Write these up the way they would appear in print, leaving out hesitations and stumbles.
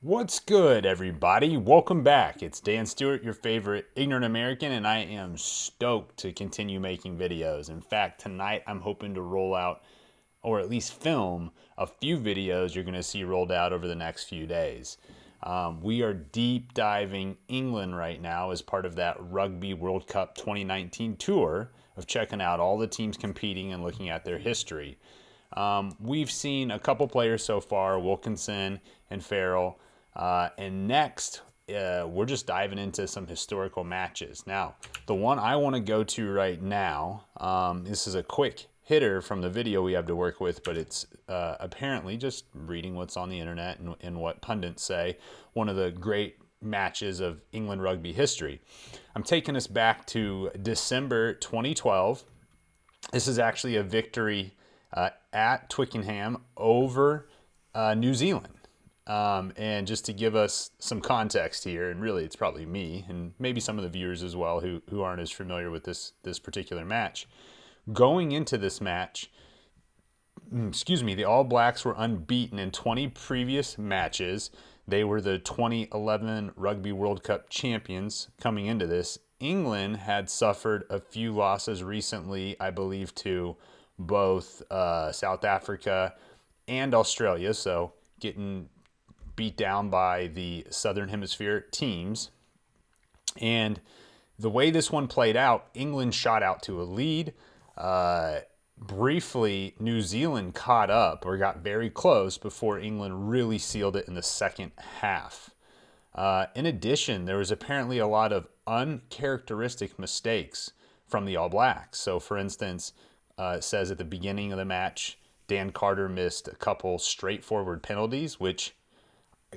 What's good, everybody? Welcome back. It's Dan Stewart, your favorite ignorant American, and I am stoked to continue making videos. In fact, tonight I'm hoping to roll out, or at least film, a few videos you're going to see rolled out over the next few days. We are deep diving England right now as part of that Rugby World Cup 2019 tour of checking out all the teams competing and looking at their history. We've seen a couple players so far, Wilkinson and Farrell. And next, we're just diving into some historical matches. Now, the one I want to go to right now, this is a quick hitter from the video we have to work with, but it's apparently, just reading what's on the internet and what pundits say, one of the great matches of England rugby history. I'm taking us back to December 2012. This is actually a victory at Twickenham over New Zealand. And just to give us some context here, and really it's probably me and maybe some of the viewers as well who aren't as familiar with this particular match. Going into this match, the All Blacks were unbeaten in 20 previous matches. They were the 2011 Rugby World Cup champions coming into this. England had suffered a few losses recently, I believe, to both South Africa and Australia, so getting beat down by the Southern Hemisphere teams. And the way this one played out, England shot out to a lead. Briefly, New Zealand caught up or got very close before England really sealed it in the second half. In addition, there was apparently a lot of uncharacteristic mistakes from the All Blacks. So, for instance, it says at the beginning of the match, Dan Carter missed a couple straightforward penalties, which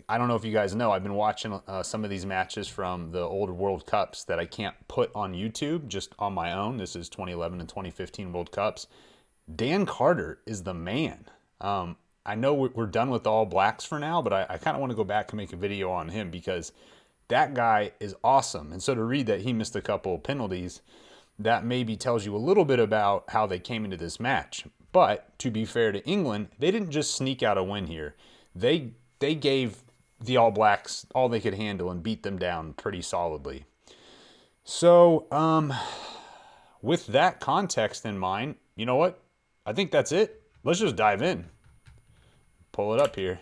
I don't know if you guys know. I've been watching some of these matches from the old World Cups that I can't put on YouTube, just on my own. This is 2011 and 2015 World Cups. Dan Carter is the man. I know we're done with the All Blacks for now, but I kind of want to go back and make a video on him because that guy is awesome. And so to read that he missed a couple of penalties, that maybe tells you a little bit about how they came into this match. But to be fair to England, they didn't just sneak out a win here. They gave the All Blacks all they could handle and beat them down pretty solidly. So, with that context in mind, you know what? I think that's it. Let's just dive in. Pull it up here.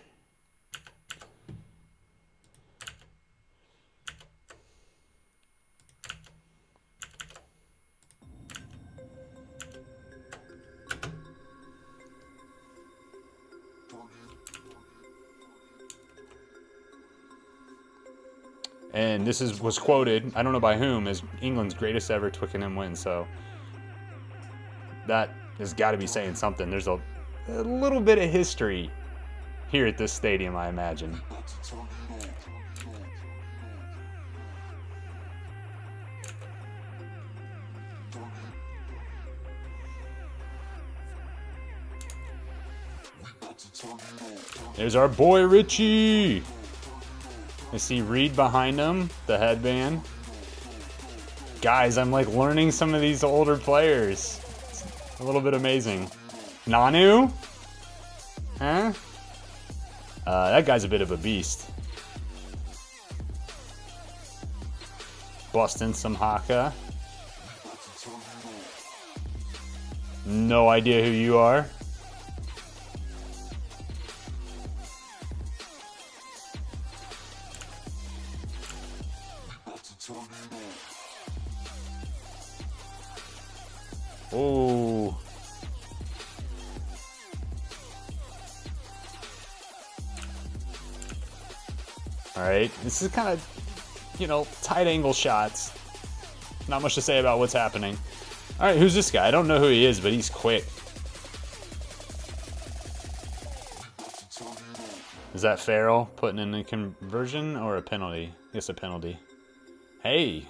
And this was quoted, I don't know by whom, as England's greatest ever Twickenham win. So that has got to be saying something. There's a little bit of history here at this stadium, I imagine. There's our boy Richie. I see Reed behind him, the headband. Guys, I'm like learning some of these older players. It's a little bit amazing. Nanu? Huh? That guy's a bit of a beast. Busting some haka. No idea who you are. Oh. All right, this is kind of, tight angle shots. Not much to say about what's happening. All right, who's this guy? I don't know who he is, but he's quick. Is that Farrell putting in a conversion or a penalty? I guess a penalty. Hey,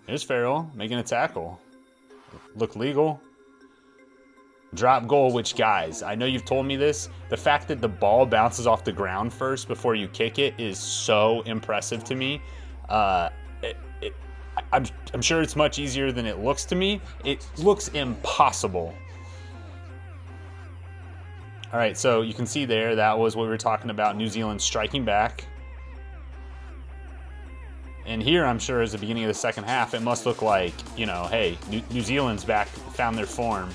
there's Farrell making a tackle. Look legal. Drop goal, which, guys, I know you've told me this. The fact that the ball bounces off the ground first before you kick it is so impressive to me. I'm sure it's much easier than it looks to me. It looks impossible. All right, so you can see there, that was what we were talking about, New Zealand striking back. And here, I'm sure, is the beginning of the second half. It must look like, you know, hey, New Zealand's back, found their form.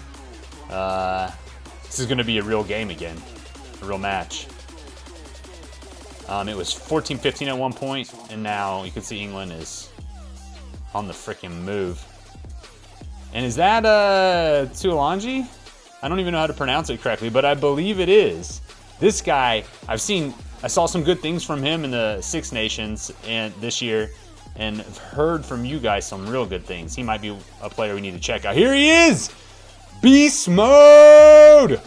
This is going to be a real game again, a real match. It was 14-15 at one point, and now you can see England is on the freaking move. And is that Tuolangi? I don't even know how to pronounce it correctly, but I believe it is. This guy, I saw some good things from him in the Six Nations and this year, and I've heard from you guys some real good things. He might be a player we need to check out. Here he is! Beast mode!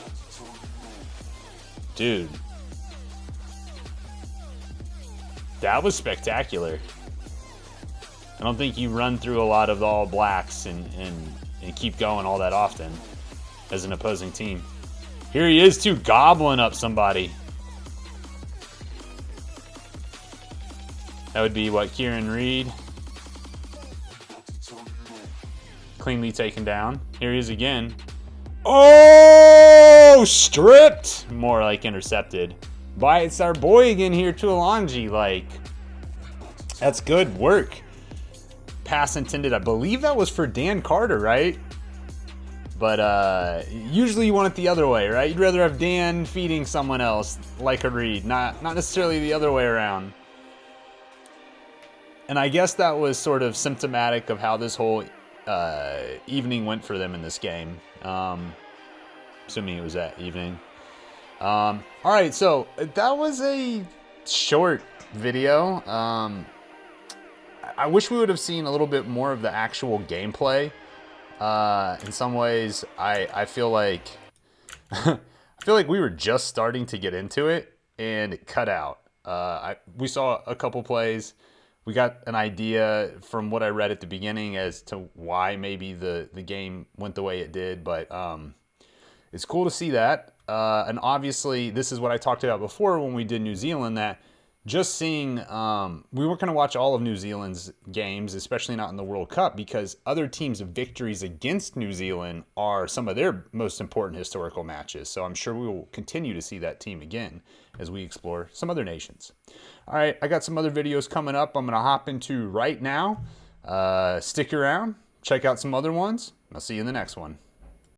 Dude. That was spectacular. I don't think you run through a lot of the All Blacks and keep going all that often as an opposing team. Here he is too, gobbling up somebody. That would be what, Kieran Reid? Cleanly taken down. Here he is again. Oh, stripped! More like intercepted. But it's our boy again here, Tuolangi. Like, that's good work. Pass intended, I believe that was for Dan Carter, right? But usually you want it the other way, right? You'd rather have Dan feeding someone else like a Reid, not necessarily the other way around. And I guess that was sort of symptomatic of how this whole evening went for them in this game. Assuming it was that evening. All right, so that was a short video. I wish we would have seen a little bit more of the actual gameplay. In some ways, I feel like we were just starting to get into it, and it cut out. We saw a couple plays. We got an idea from what I read at the beginning as to why maybe the game went the way it did, but it's cool to see that. And obviously, this is what I talked about before when we did New Zealand, that just seeing, we weren't going to watch all of New Zealand's games, especially not in the World Cup, because other teams' victories against New Zealand are some of their most important historical matches. So I'm sure we will continue to see that team again as we explore some other nations. All right, I got some other videos coming up I'm going to hop into right now. Stick around, check out some other ones. I'll see you in the next one.